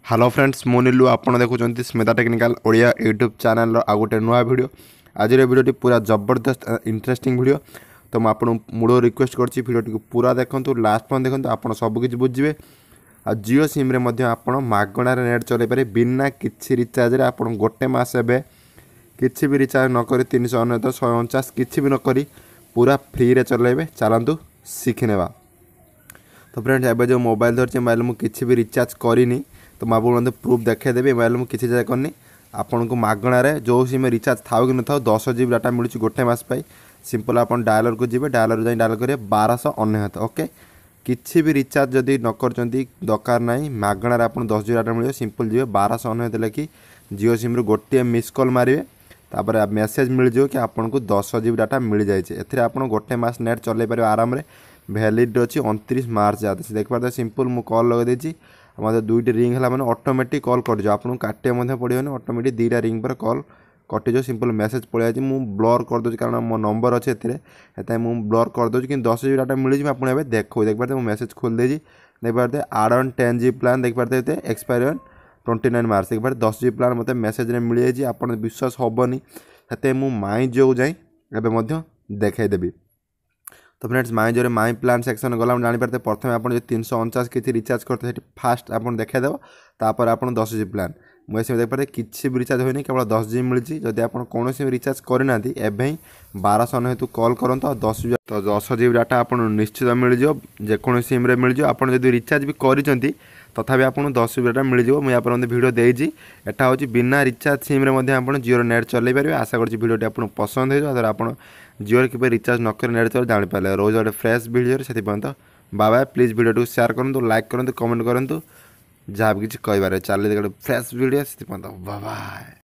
Hello friends मु नीलू आपड़ देखुं Smita technical Odia YouTube channel आ गोटे नुआ वीडियो आज वीडियो पूरा जबरदस्त इंटरेस्टिंग वीडियो। तो मुझे मूल रिक्वेस्ट करछि वीडियो पूरा देखंतु लास्ट पॉइंट देखंतु आप सबकि बुझे। आ जियो सिम रे मध्य आप मागणार नेट चलै पारे बिना किछि रिचार्ज रे आप गोटे मास एबे किछि भी रिचार्ज न करी 349 149 किछि भी न करी पूरा फ्री रे चलेबे। चलंतु शिखिनेबा। तो फ्रेंड्स एबे जो मोबाइल धरछि मोबाइल मु किछि भी रिचार्ज करिनी तो मुझे प्रूफ देखेदेवी मोबाइल में किसी जगह करनी आपन को मागणारे जो सिम रिचार्ज था कि न था 10 GB डाटा मिलूँ गोटे मस सिंपल आप डायलर को जी डायलर जाए डायल करेंगे 1299 ओके। किसी भी रिचार्ज जदि न कर दरकार ना मागणार आप 10 GB डाटा मिले सिंपल जी 1299 लिखि जियो सिम गोटे मिस कॉल मारे तापर मेसेज मिल जाए कि आपको 10 GB डाटा मिल जाए। एथिरे आप गोटे मस नेट चल पारे आराम रे वैलिड अच्छी 29 मार्च जाते देख पारे सिंपल मु कॉल लगे देती मतलब दुईटी रिंग है मैंने ऑटोमेटिक कॉल कट आपको काटे पड़ोनी ऑटोमेटिक दुईटा रिंग पर कॉल कटिज सिंपल मेसेज पड़े मुझे ब्लर कर दूसरी कारण मो नंबर अच्छे एते मुझे ब्लर कर दूसरी कि 10 GB डाटा मिल जाए आपको देखो देख पारे मेसेज खोल देजी देख पारे आड ऑन 10 GB प्लान देख पारे एक्सपायर ऑन 29 मार्च देख पारे 10 GB प्लान मतलब मेसेज मिल जाए आप विश्वास हेनी से माई जो जाए एवं देखईदेवी। तो फ्रेंड्स माई जो माई प्लान सेक्शन गला जापर प्रथम आप 349 किसी रिचार्ज करते फास्ट आप देखेदेव तापर आप 10 GB प्लान मुझे देख पारे किसी भी रिचार्ज होनी केवल 10 GB मिली जदि आप कौन रिचार्ज करना एवं 1299 हेतु कॉल करूँ तो 10 GB डाटा आप निश्चित मिल जेको सिम मिल जाए आप रिचार्ज भी कर तथापि आपको 10 GB डाटा मिल जाए। मुझे यहाँ वीडियो देती एटा हूँ बिना रिचार्ज सिम आप जियो नेट चल पारे। आशा कर वीडियो आपको पसंद हो आप जियो कि रिचार्ज नक नेट चल जापारे रोज गोटे फ्रेश वीडियो से bye bye. Please video share करूँ लाइक करूँ कमेंट करूँ जहाँ भी किसी कह चलिए गोटे फ्रेश वीडियो से बाय।